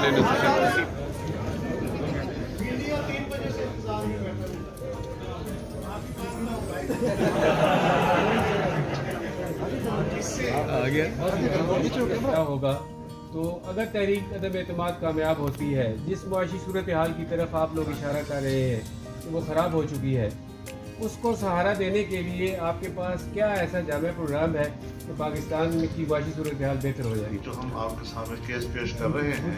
Plane session کیا ہوگا تو اگر تحریک عدم اعتماد کامیاب ہوتی ہے، جس معاشی صورتحال کی طرف آپ لوگ اشارہ کر رہے ہیں کہ وہ خراب ہو چکی ہے، اس کو سہارا دینے کے لیے آپ کے پاس کیا ایسا جامع پروگرام ہے کہ پاکستان کی معاشی صورتحال بہتر ہو جائے؟ جو ہم آپ کے سامنے کیس پیش کر رہے ہیں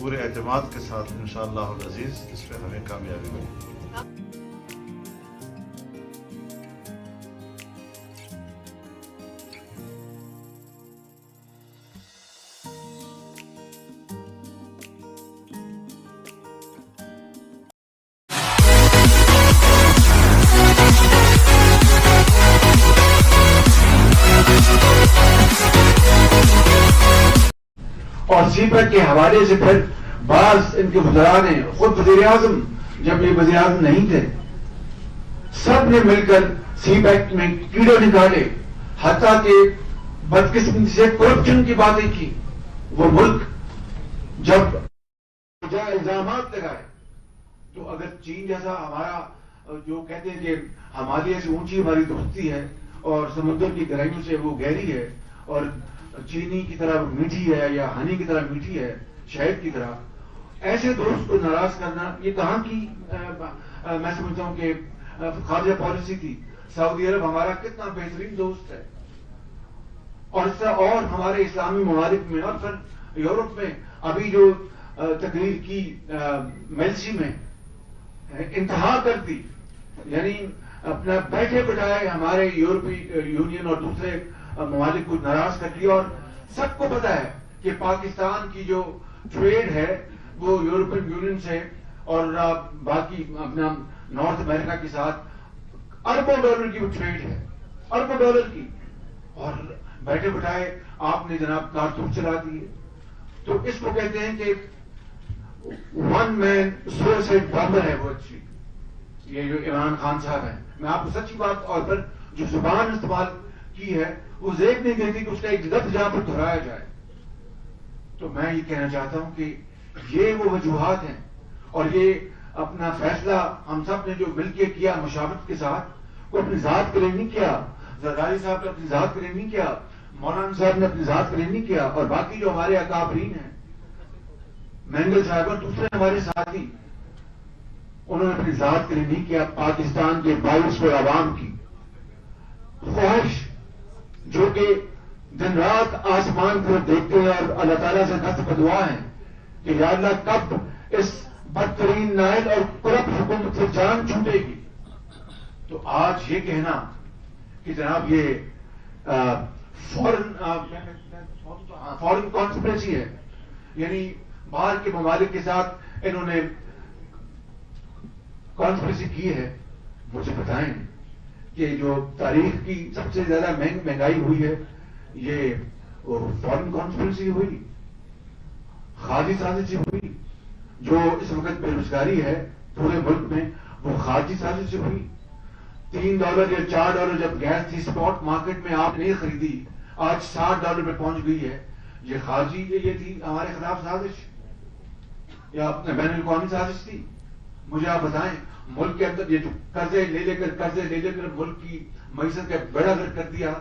پورے اعتماد کے ساتھ انشاءاللہ العزیز اس پہ ہمیں کامیابی ملے. اور سی پیک کے حوالے سے پھر بعض ان کے وزراء نے، خود وزیر اعظم جب یہ وزیر اعظم نہیں تھے، سب نے مل کر سی پیک میں کیڑے نکالے، حتیٰ کہ بدقسمتی سے کرپشن کی باتیں کی. وہ ملک جب الزامات لگائے تو اگر چین جیسا ہمارا جو کہتے ہیں کہ ہمالیہ سے اونچی ہماری دوستی ہے اور سمندر کی گہرائیوں سے وہ گہری ہے اور چینی کی طرح میٹھی ہے یا ہنی کی طرح میٹھی ہے، شہد کی طرح، ایسے دوست کو ناراض کرنا یہ کہاں کی میں سمجھتا ہوں کہ خارجہ پالیسی تھی. سعودی عرب ہمارا کتنا بہترین دوست ہے، اور اس طرح اور ہمارے اسلامی ممالک میں اور پھر یورپ میں ابھی جو تقریر کی میلسی میں انتہا کر دی، یعنی اپنا بیٹھے بٹھائے ہمارے یورپی یونین اور دوسرے ممالک کو ناراض کر دیا. اور سب کو پتا ہے کہ پاکستان کی جو ٹریڈ ہے وہ یورپین یونین سے اور باقی اپنا نارتھ امریکہ کے ساتھ اربوں ڈالر کی وہ ٹریڈ ہے، اربوں ڈالر کی. اور بیٹھے بٹھائے آپ نے جناب کارتوس چلا دیے. تو اس کو کہتے ہیں کہ ون مین سوسائڈ بامبر ہے وہ اچھی، یہ جو عمران خان صاحب ہیں. میں آپ کو سچی بات اور پھر جو زبان استعمال کی ہے وہ زیب نہیں دیتی کہ اس کا ایک لفظ جہاں پر دہرایا جائے. تو میں یہ کہنا چاہتا ہوں کہ یہ وہ وجوہات ہیں، اور یہ اپنا فیصلہ ہم سب نے جو مل کے کیا مشاورت کے ساتھ، کو اپنی ذات کے لیے نہیں کیا. زرداری صاحب نے اپنی ذات کے لیے نہیں کیا، مولانا صاحب نے اپنی ذات کے لیے نہیں کیا، اور باقی جو ہمارے اکابرین ہیں، مینگل صاحب اور دوسرے ہمارے ساتھی، انہوں نے اپنی ذات کے لیے نہیں کیا. پاکستان کے 22 عوام کی خواہش جو کہ دن رات آسمان کو دیکھتے ہیں اور اللہ تعالیٰ سے دست بدعا ہیں کہ یا اللہ کب اس بدترین نائل اور کرپٹ حکومت سے جان چھوٹے گی. تو آج یہ کہنا کہ جناب یہ فورن کانسپریسی ہے، یعنی باہر کے ممالک کے ساتھ انہوں نے کانسپریسی کی ہے. مجھے بتائیں کہ جو تاریخ کی سب سے زیادہ مہنگائی ہوئی ہے یہ فورن کانسپریسی ہوئی، خارجی سازش ہوئی. جو اس وقت بے روزگاری ہے پورے ملک میں وہ خارجی سازش سے ہوئی. $3 یا $4 جب گیس تھی اسپاٹ مارکیٹ میں آپ نے خریدی، آج $60 میں پہنچ گئی ہے. یہ خارجی یہ تھی ہمارے خلاف سازش یا اپنے بین الاقوامی سازش تھی؟ مجھے آپ بتائیں. ملک کے اندر یہ جو قرضے لے کر ملک کی معیشت کا بیڑا گرک کر دیا،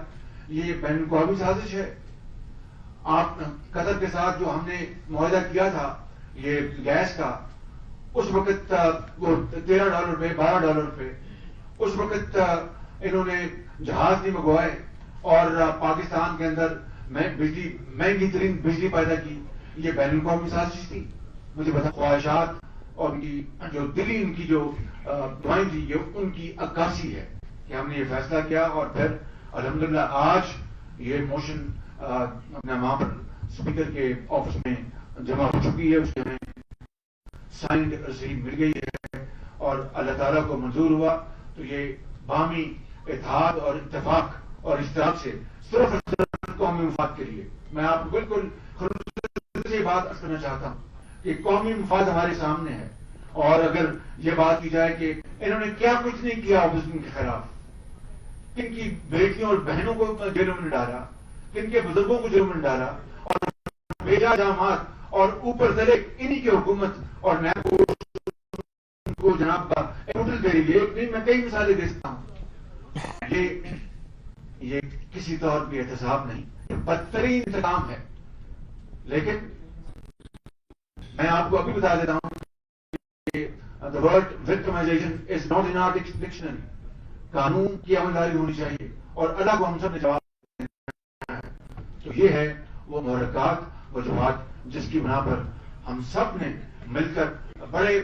یہ بین الاقوامی سازش ہے. آپ قطر کے ساتھ جو ہم نے معاہدہ کیا تھا یہ گیس کا، اس وقت وہ $13 پہ $12 پہ، اس وقت انہوں نے جہاز نہیں منگوائے اور پاکستان کے اندر بجلی مہنگی ترین بجلی پیدا کی. یہ بین الاقوامی سازش تھی. مجھے بتا خواہشات اور ان کی جو دلی ان کی جو دعائیں تھی یہ ان کی عکاسی ہے کہ ہم نے یہ فیصلہ کیا. اور پھر الحمدللہ آج یہ موشن اپنے وہاں پر اسپیکر کے آفس میں جمع ہو چکی ہے، اس میں سائنڈ رسید مل گئی ہے اور اللہ تعالیٰ کو منظور ہوا. تو یہ باہمی اتحاد اور اتفاق اور اشتراک سے صرف قومی مفاد کے لیے میں آپ کو بالکل خلوص سے بات کرنا چاہتا ہوں کہ قومی مفاد ہمارے سامنے ہے. اور اگر یہ بات کی جائے کہ انہوں نے کیا کچھ نہیں کیا اپوزیشن کے خلاف، کن کی بیٹیوں اور بہنوں کو جیلوں میں ڈالا، کن کے بزرگوں کو جیلوں میں ڈالا، اور بیجا الزامات اور اوپر تلے انہی کی حکومت. اور میں کو جناب کا ٹوٹل کے لیے میں کئی مثالیں دے سکتا ہوں. یہ کسی طور پہ احتساب نہیں, یہ بدترین انتقام ہے. لیکن میں آپ کو ابھی بتا دیتا ہوں کہ the word victimization is not in our dictionary. قانون کی عملداری ہونی چاہیے اور اللہ کو ہم سب نے جواب دینا ہے. تو یہ ہے وہ محرکات وجوہات جس کی بنا پر ہم سب نے مل کر بڑی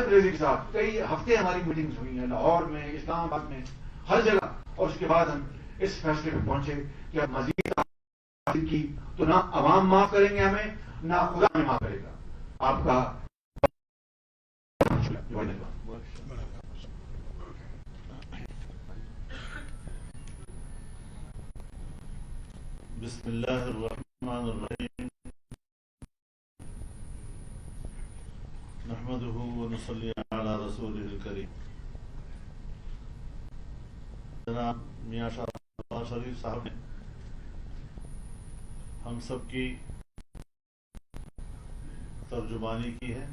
ریزی کے ساتھ کئی ہفتے ہماری میٹنگز ہوئی ہیں, لاہور میں, اسلام آباد میں, ہر جگہ. اور اس کے بعد ہم اس فیصلے پہ پہنچے کہ اب مزید حاصل کی تو نہ عوام معاف کریں گے ہمیں, نہ خدا ہمیں معاف کرے گا. آپ کا بسم اللہ الرحمن الرحیم. نحمده ونصلی علی رسولہ الکریم. جناب میاں شاہ شریف صاحب نے ہم سب کی ترجمانی کی ہے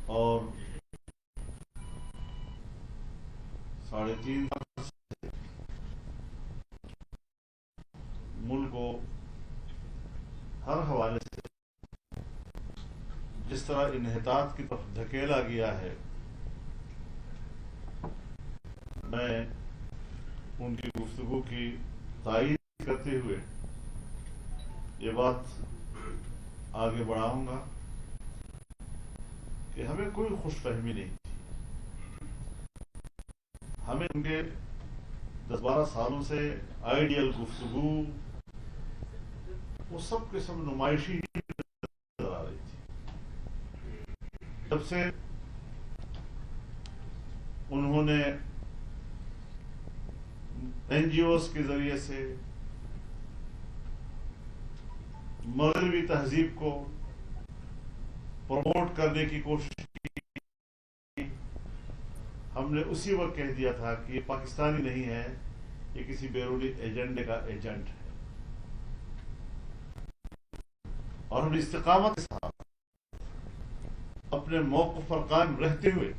اور 3.5 سال ملک کو ہر حوالے سے جس طرح انحطاط کی طرف دھکیلا گیا ہے, میں ان کی گفتگو کی تائید کرتے ہوئے یہ بات آگے بڑھاؤں گا کہ ہمیں کوئی خوش فہمی نہیں تھی. ہمیں ان کے 10-12 سالوں سے آئیڈیل گفتگو وہ سب کے سب نمائشی نظر آ رہی تھی. جب سے انہوں نے این جی اوز کے ذریعے سے مغربی تہذیب کو پروموٹ کرنے کی کوشش کی, ہم نے اسی وقت کہہ دیا تھا کہ یہ پاکستانی نہیں ہے, یہ کسی بیرونی ایجنڈے کا ایجنٹ ہے. اور ہم نے استقامت کے ساتھ اپنے موقف پر قائم رہتے ہوئے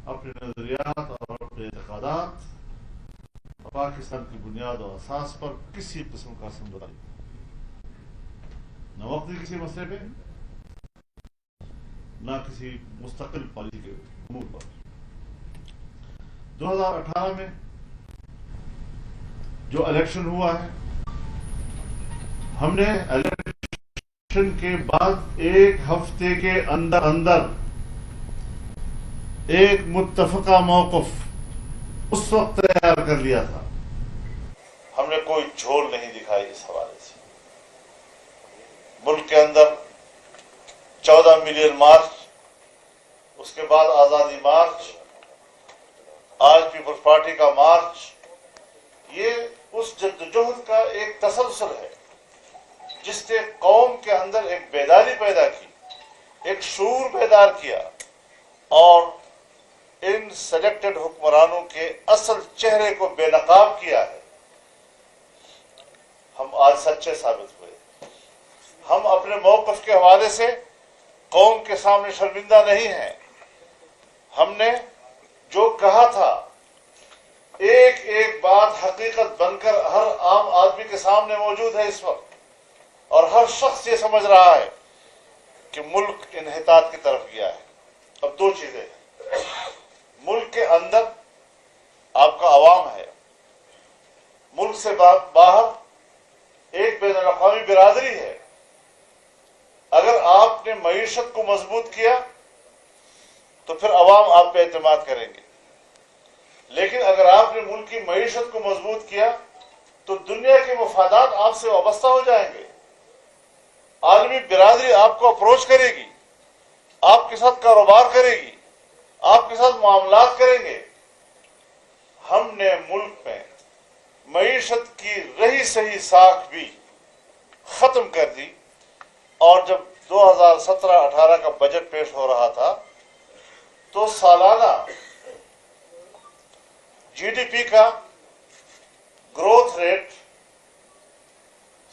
اپنے نظریات اور اپنے اعتقادات پاکستان کی بنیاد اور اساس پر کسی قسم کا سمجھوتا نہیں, نہ وقتی کسی مسئلے پہ, نہ کسی مستقل پالیسی کے امور پر. 2018 میں جو الیکشن ہوا ہے, ہم نے الیکشن کے بعد 1 ہفتے کے اندر اندر ایک متفقہ موقف اس وقت تیار کر لیا تھا. ہم نے کوئی جھول نہیں دکھائی اس حوالے سے. ملک کے اندر 14 ملین مارچ, اس کے بعد آزادی مارچ, آج پیپلز پارٹی کا مارچ, یہ اس جدوجہد کا ایک تسلسل ہے جس نے قوم کے اندر ایک بیداری پیدا کی, ایک شعور بیدار کیا اور ان سلیکٹڈ حکمرانوں کے اصل چہرے کو بے نقاب کیا ہے. ہم آج سچے ثابت ہوئے. ہم اپنے موقف کے حوالے سے قوم کے سامنے شرمندہ نہیں ہیں. ہم نے جو کہا تھا ایک ایک بات حقیقت بن کر ہر عام آدمی کے سامنے موجود ہے اس وقت, اور ہر شخص یہ سمجھ رہا ہے کہ ملک انحطاط کی طرف گیا ہے. اب 2 چیزیں ہیں. ملک کے اندر آپ کا عوام ہے, ملک سے باہر ایک بین الاقوامی برادری ہے. اگر آپ نے معیشت کو مضبوط کیا تو پھر عوام آپ پہ اعتماد کریں گے, لیکن اگر آپ نے ملک کی معیشت کو مضبوط کیا تو دنیا کے مفادات آپ سے وابستہ ہو جائیں گے. عالمی برادری آپ کو اپروچ کرے گی, آپ کے ساتھ کاروبار کرے گی, آپ کے ساتھ معاملات کریں گے. ہم نے ملک میں معیشت کی رہی سہی ساکھ بھی ختم کر دی, اور جب 2017-18 کا بجٹ پیش ہو رہا تھا تو سالانہ جی ڈی پی کا گروتھ ریٹ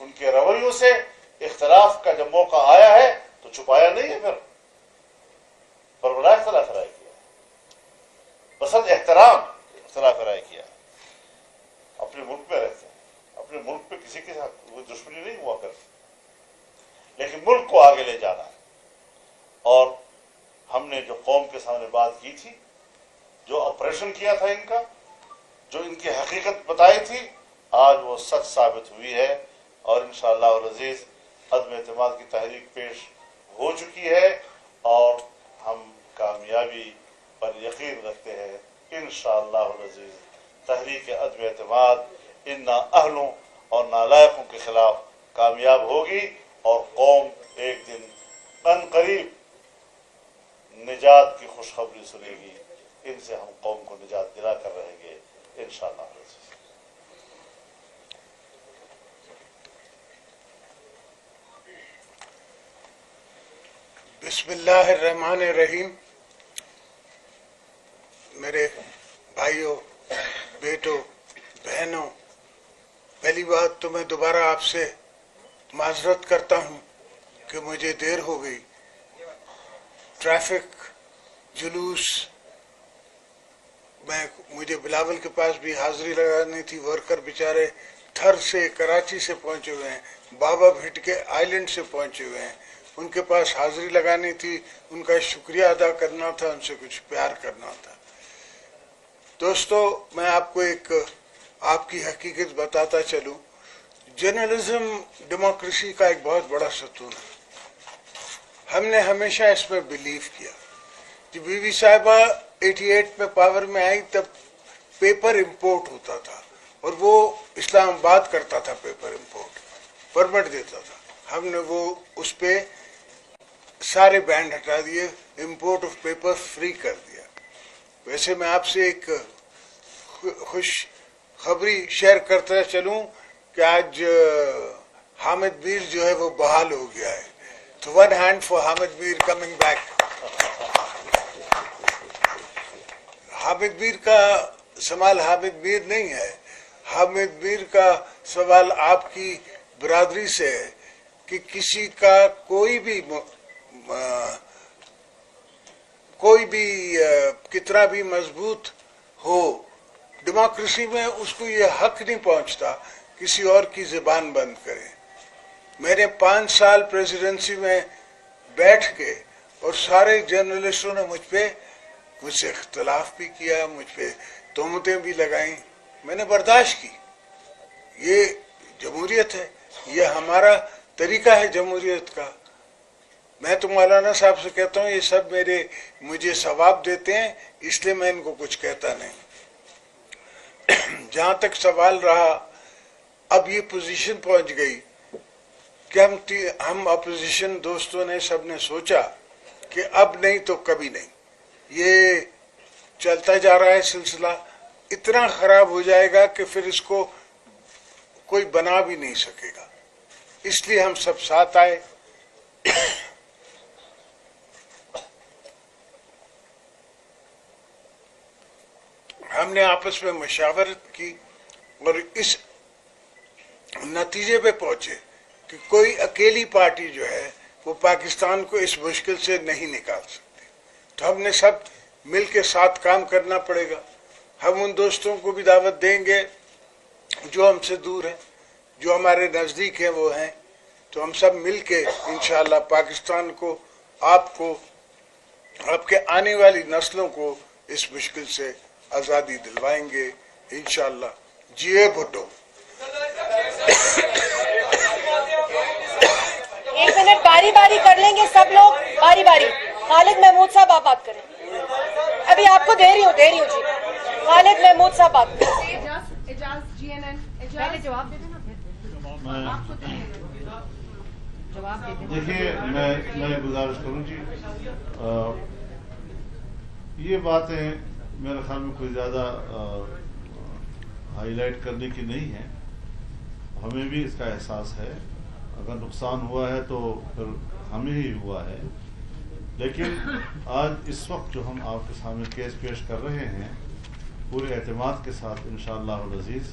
ان کے رویوں سے اختلاف کا جب موقع آیا ہے تو چھپایا نہیں ہے، پھر بربراہ اختلاف رائے کیا، بسد احترام اختلاف رائے کیا. اپنے ملک میں رہتے ہیں، اپنے ملک پہ کسی کے ساتھ کوئی دشمنی نہیں ہوا کرتی، لیکن ملک کو آگے لے جانا ہے. اور ہم نے جو قوم کے سامنے بات کی تھی، جو آپریشن کیا تھا ان کا، جو ان کی حقیقت بتائی تھی، آج وہ سچ ثابت ہوئی ہے. اور انشاءاللہ العزیز عدم اعتماد کی تحریک پیش ہو چکی ہے اور ہم کامیابی پر یقین رکھتے ہیں. انشاءاللہ العزیز تحریک عدم اعتماد ان نااہلوں اور نالائقوں کے خلاف کامیاب ہوگی اور قوم ایک دن ان قریب نجات کی خوشخبری سنے گی. ان سے ہم قوم کو نجات دلا کر رہیں گے انشاءاللہ. بسم اللہ الرحمن الرحیم. میرے بھائیوں، بیٹوں، بہنوں، پہلی بات تو میں دوبارہ آپ سے معذرت کرتا ہوں کہ مجھے دیر ہو گئی. ٹریفک، جلوس، مجھے بلاول کے پاس بھی حاضری لگانی تھی. ورکر بیچارے تھر سے، کراچی سے پہنچے ہوئے ہیں، بابا بھٹ کے آئی لینڈ سے پہنچے ہوئے ہیں. ان کے پاس حاضری لگانی تھی، ان کا شکریہ ادا کرنا تھا، ان سے کچھ پیار کرنا تھا. دوستو، میں آپ کو ایک آپ کی حقیقت بتاتا چلوں. جرنلزم ڈیموکریسی کا ایک بہت بڑا ستون ہے. ہم نے ہمیشہ اس میں بلیو کیا. جب بی بی صاحبہ 88 میں پاور میں آئی تب پیپر امپورٹ ہوتا تھا اور وہ اسلام آباد کرتا تھا، پیپر امپورٹ پرمٹ دیتا تھا. ہم نے وہ اس پہ سارے بینڈ ہٹا دیے، امپورٹ آف پیپر فری کر دیا. ویسے میں آپ سے ایک خوش خبری شیئر کرتا چلوں کہ آج حامد میر جو ہے وہ بحال ہو گیا ہے. تو one hand for Hamid Mir coming back. Hamid Mir کا سوال حامد میر نہیں ہے، حامد میر کا سوال آپ کی برادری سے ہے کہ کسی کا کوئی بھی کتنا بھی مضبوط ہو، ڈیموکریسی میں اس کو یہ حق نہیں پہنچتا کسی اور کی زبان بند کرے. میں نے 5 سال پریزیڈنسی میں بیٹھ کے اور سارے جرنلسٹوں نے مجھ سے اختلاف بھی کیا، مجھ پہ تہمتیں بھی لگائیں، میں نے برداشت کی. یہ جمہوریت ہے، یہ ہمارا طریقہ ہے جمہوریت کا. میں تو مولانا صاحب سے کہتا ہوں یہ سب مجھے ثواب دیتے ہیں، اس لیے میں ان کو کچھ کہتا نہیں. جہاں تک سوال رہا، اب یہ پوزیشن پہنچ گئی کہ ہم اپوزیشن دوستوں نے سب نے سوچا کہ اب نہیں تو کبھی نہیں. یہ چلتا جا رہا ہے سلسلہ، اتنا خراب ہو جائے گا کہ پھر اس کو کوئی بنا بھی نہیں سکے گا. اس لیے ہم سب ساتھ آئے. ہم نے آپس میں مشاورت کی اور اس نتیجے پہ پہنچے کہ کوئی اکیلی پارٹی جو ہے وہ پاکستان کو اس مشکل سے نہیں نکال سکتی. تو ہم نے سب مل کے ساتھ کام کرنا پڑے گا. ہم ان دوستوں کو بھی دعوت دیں گے جو ہم سے دور ہیں، جو ہمارے نزدیک ہیں وہ ہیں. تو ہم سب مل کے انشاءاللہ پاکستان کو، آپ کو، آپ کے آنے والی نسلوں کو اس مشکل سے آزادی دلوائیں گے انشاءاللہ. جیے بھٹو. ایک منٹ باری باری کر لیں گے سب لوگ، باری باری. خالد محمود صاحب آپ بات کریں. ابھی آپ کو دے رہی ہوں جی. خالد محمود صاحب بات کریں. پہلے جواب دے دیں نا. دیکھیے، میں گزارش کروں جی، یہ باتیں میرے خیال میں کوئی زیادہ ہائی لائٹ کرنے کی نہیں ہے. ہمیں بھی اس کا احساس ہے. اگر نقصان ہوا ہے تو پھر ہمیں ہی ہوا ہے. لیکن آج اس وقت جو ہم آپ کے سامنے کیس پیش کر رہے ہیں، پورے اعتماد کے ساتھ انشاءاللہ العزیز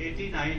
89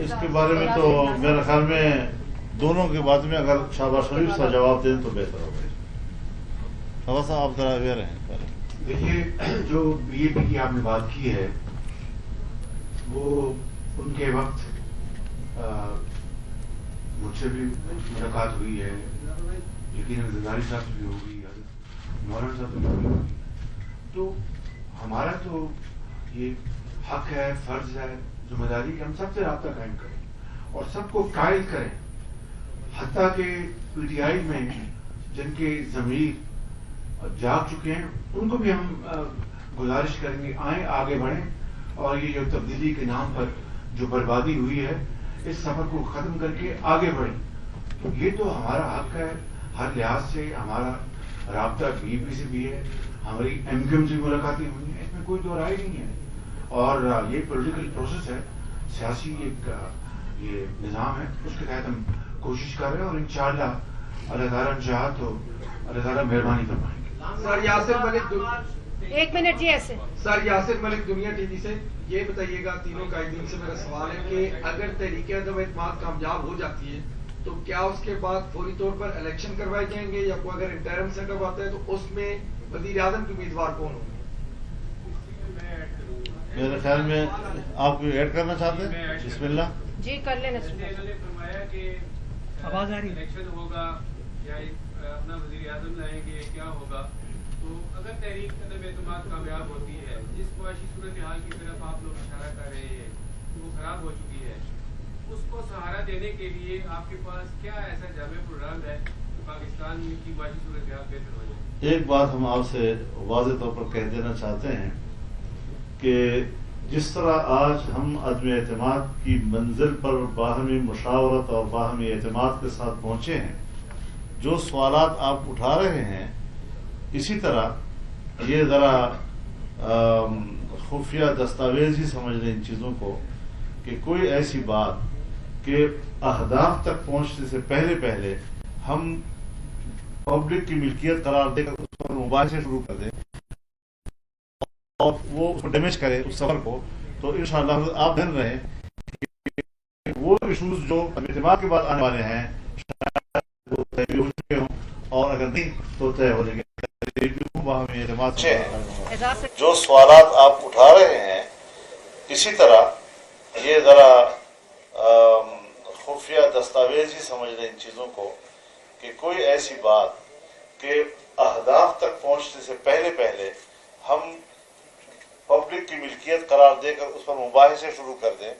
اس کے بارے میں تو میرے خیال میں دونوں کے بعد میں اگر شہباز شریف صاحب جواب دیں تو بہتر ہوگا. شہباز صاحب آپ ذرا اویئر ہیں. دیکھیے جو بی اے پی کی آپ نے بات کی ہے وہ ان کے وقت مجھ سے بھی ملاقات ہوئی ہے, یقیناً زرداری صاحب سے بھی ہوگی, مولانا صاحب سے بھی ہوگی. تو ہمارا تو یہ حق ہے, فرض ہے, ذمہ داری کہ ہم سب سے رابطہ قائم کریں اور سب کو قائل کریں, حتیٰ کہ پی ٹی آئی میں جن کے ضمیر جاگ چکے ہیں ان کو بھی ہم گزارش کریں گے آئیں آگے بڑھیں اور یہ جو تبدیلی کے نام پر جو بربادی ہوئی ہے اس سفر کو ختم کر کے آگے بڑھیں. یہ تو ہمارا حق ہے ہر لحاظ سے. ہمارا رابطہ بی اے پی سے بھی ہے, ہماری ایم کیو ایم سے ملاقاتیں ہوئی ہیں, اس میں کوئی دو رائے نہیں ہے. اور یہ پولیٹیکل پروسیس ہے, سیاسی ایک یہ نظام ہے, اس کے تحت ہم کوشش کر رہے ہیں اور انشاءاللہ اللہ تعالیٰ نے چاہا تو اللہ تعالیٰ مہربانی فرمائیں گے. سر یاسر ملک ایک منٹ جی ایسے سر یاسر ملک دنیا ٹی وی سے یہ بتائیے گا, تینوں قائدین سے میرا سوال ہے کہ اگر تحریک عدم اعتماد کامیاب ہو جاتی ہے تو کیا اس کے بعد فوری طور پر الیکشن کروائے جائیں گے, یا کوئی اگر انٹرم سیٹ اپ آتا ہے تو اس میں وزیر اعظم کے امیدوار کون ہوں گے؟ میرے خیال میں آپ کو ایڈ کرنا چاہتے ہیں, بسم اللہ. جی کر لینا. فرمایا کہ آواز آ رہی الیکشن ہوگا یا اپنا وزیر اعظم لائیں گے, کیا ہوگا؟ تو اگر تحریک عدم اعتماد کامیاب ہوتی ہے, جس معاشی صورتحال کی طرف آپ لوگ اشارہ کر رہے ہیں کہ وہ خراب ہو چکی ہے, اس کو سہارا دینے کے لیے آپ کے پاس کیا ایسا جامع پروگرام ہے کہ پاکستان کی معاشی صورتحال بہتر ہو جائے؟ ایک بات ہم آپ سے واضح طور پر کہہ دینا چاہتے ہیں کہ جس طرح آج ہم عدم اعتماد کی منزل پر باہمی مشاورت اور باہمی اعتماد کے ساتھ پہنچے ہیں, جو سوالات آپ اٹھا رہے ہیں اسی طرح یہ ذرا خفیہ دستاویز ہی سمجھ لیں ان چیزوں کو کہ کوئی ایسی بات کہ اہداف تک پہنچنے سے پہلے ہم پبلک کی ملکیت قرار دے کر اس پر مباحثے شروع کر دیں اور وہ اس کو ڈیمیج کرے اس سفر کو, تو انشاءاللہ آپ دھن رہے کہ وہ ایشوز جو اعتماد کے بعد آنے والے ہیں شاید وہ طے ہو چکے ہوں, اور اگر نہیں تو طے ہو جائیں گے. جو سوالات آپ اٹھا رہے ہیں اسی طرح یہ ذرا خفیہ دستاویز ہی سمجھ لیں ان چیزوں کو کہ کوئی ایسی بات کہ اہداف تک پہنچنے سے پہلے ہم پبلک کی ملکیت قرار دے کر اس پر مباحثے شروع کر دیں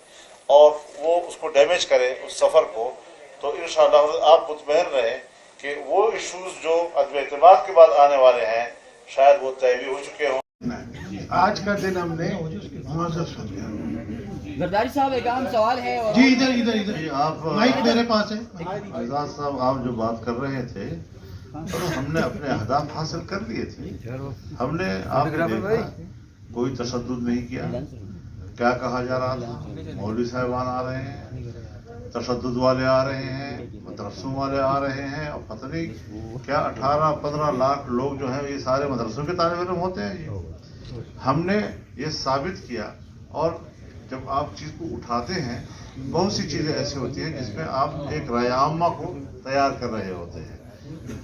اور وہ اس کو ڈیمیج کرے اس سفر کو, تو انشاءاللہ آپ مطمئن رہیں کہ وہ ایشوز جو عدم اعتماد کے بعد آنے والے ہیں شاید وہ طے بھی ہو چکے ہوں. آج کا دن ہم نے معزز ہو گیا. زرداری صاحب ایک اہم سوال ہے. جی ادھر آپ مائک میرے پاس ہے. اعزاز صاحب آپ جو بات کر رہے تھے ہم نے اپنے اہداف حاصل کر لیے تھے. ہم نے آپ نے دیکھا کوئی تشدد نہیں کیا. کیا کہا جا رہا تھا, مولوی صاحبان آ رہے ہیں, تشدد والے آ رہے ہیں, مدرسوں والے آ رہے ہیں, اور پتہ نہیں کیا 18-15 لاکھ لوگ جو ہیں یہ سارے مدرسوں کے طالب علم ہوتے ہیں. ہم نے یہ ثابت کیا, اور جب آپ چیز کو اٹھاتے ہیں بہت سی چیزیں ایسی ہوتی ہیں جس میں آپ ایک رائے عامہ کو تیار کر رہے ہوتے ہیں.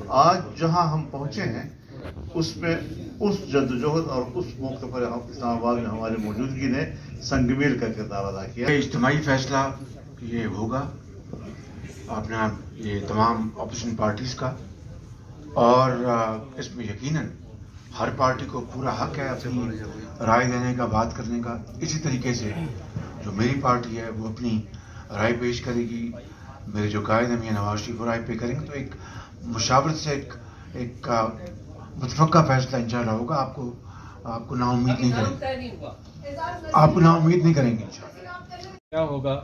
آج جہاں ہم پہنچے ہیں اس میں اس جدوجہد اور اس موقع پر اسلام آباد میں ہماری موجودگی نے سنگ میل کا کردار ادا کیا. اجتماعی فیصلہ یہ ہوگا اپنا یہ تمام اپوزیشن پارٹیز کا, اور اس میں یقیناً ہر پارٹی کو پورا حق ہے اپنی رائے دینے کا, بات کرنے کا. اسی طریقے سے جو میری پارٹی ہے وہ اپنی رائے پیش کرے گی, میرے جو قائد ہیں میاں نواز شریف وہ رائے پہ کریں گے, تو ایک مشاورت سے ایک متفقہ فیصلہ انشاءاللہ ہوگا. آپ کو نا امید نہیں کریں گے, آپ کو نا امید نہیں کریں گے انشاءاللہ. کیا ہوگا؟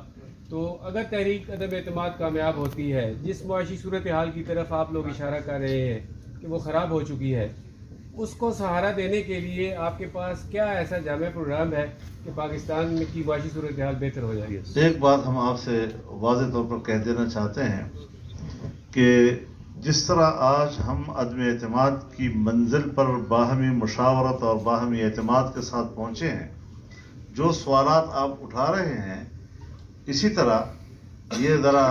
تو اگر تحریک عدم اعتماد کامیاب ہوتی ہے, جس معاشی صورتحال کی طرف آپ لوگ اشارہ کر رہے ہیں کہ وہ خراب ہو چکی ہے, اس کو سہارا دینے کے لیے آپ کے پاس کیا ایسا جامع پروگرام ہے کہ پاکستان کی معاشی صورتحال بہتر ہو جائے؟ ایک بات ہم آپ سے واضح طور پر کہہ دینا چاہتے ہیں کہ جس طرح آج ہم عدم اعتماد کی منزل پر باہمی مشاورت اور باہمی اعتماد کے ساتھ پہنچے ہیں, جو سوالات آپ اٹھا رہے ہیں اسی طرح یہ ذرا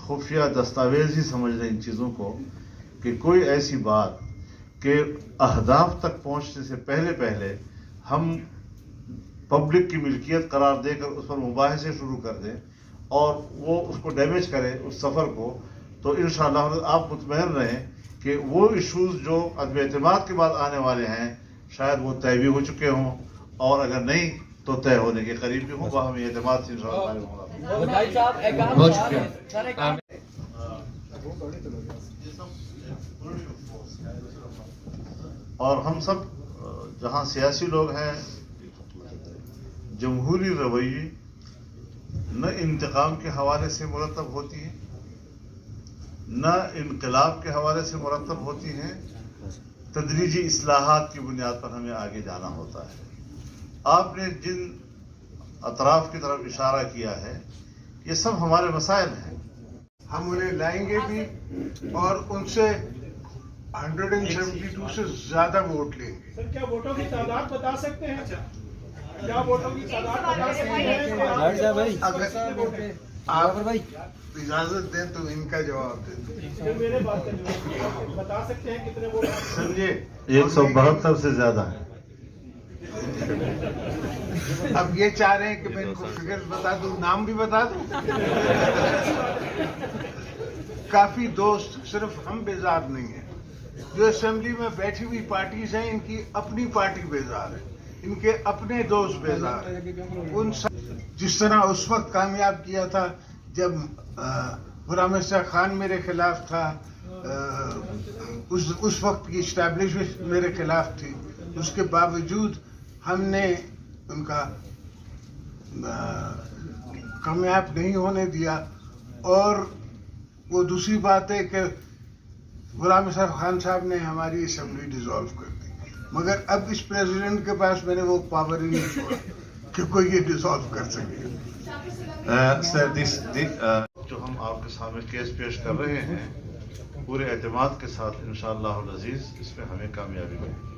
خفیہ دستاویز ہی سمجھ لیں ان چیزوں کو کہ کوئی ایسی بات کہ اہداف تک پہنچنے سے پہلے ہم پبلک کی ملکیت قرار دے کر اس پر مباحثے شروع کر دیں اور وہ اس کو ڈیمیج کرے اس سفر کو، تو انشاءاللہ آپ مطمئن رہیں کہ وہ ایشوز جو عدم اعتماد کے بعد آنے والے ہیں شاید وہ طے بھی ہو چکے ہوں، اور اگر نہیں تو طے ہونے کے قریب بھی ہوں، باہمی اعتماد سے انشاءاللہ ہوگا۔ بھائی صاحب ایک اہم سوال ہے سر، ایک اور ہم سب جہاں سیاسی لوگ ہیں، جمہوری رویے نہ انتقام کے حوالے سے مرتب ہوتی ہیں نہ انقلاب کے حوالے سے مرتب ہوتی ہیں، تدریجی اصلاحات کی بنیاد پر ہمیں آگے جانا ہوتا ہے۔ آپ نے جن اطراف کی طرف اشارہ کیا ہے یہ سب ہمارے مسائل ہیں، ہم انہیں لائیں گے بھی اور ان سے 172 سے زیادہ ووٹ لیں گے۔ سر کیا ووٹوں کی تعداد بتا سکتے ہیں؟ کیا ووٹوں کی تعداد بتا سکتے ہیں؟ اگر آپ اجازت دیں تو ان کا جواب دیں۔ میرے بات کا جواب بتا سکتے ہیں کتنے ووٹ؟ سمجھے 172 سے زیادہ ہے۔ اب یہ چاہ رہے ہیں کہ میں ان کو فگر بتا دوں، نام بھی بتا دوں؟ کافی دوست، صرف ہم بیزار نہیں ہیں، جو اسمبلی میں بیٹھی ہوئی پارٹیز ہیں ان کی اپنی پارٹی بیزار ہے، ان کے اپنے دوست بیزار ہیں۔ ان جس طرح اس وقت کامیاب کیا تھا جب غلام احسان خان میرے خلاف تھا، اس وقت کی اسٹیبلشمنٹ میرے خلاف تھی، اس کے باوجود ہم نے ان کا کامیاب نہیں ہونے دیا۔ اور وہ دوسری بات ہے کہ غلام احسان خان صاحب نے ہماری اسمبلی ڈیزالو کر دی، مگر اب اس پریزیڈنٹ کے پاس میں نے وہ پاور ہی نہیں چھوڑا کہ کوئی یہ ڈیزالو کر سکے۔ جو ہم آپ کے سامنے کیس پیش کر رہے ہیں پورے اعتماد کے ساتھ انشاءاللہ العزیز اس میں ہمیں کامیابی ملے گی۔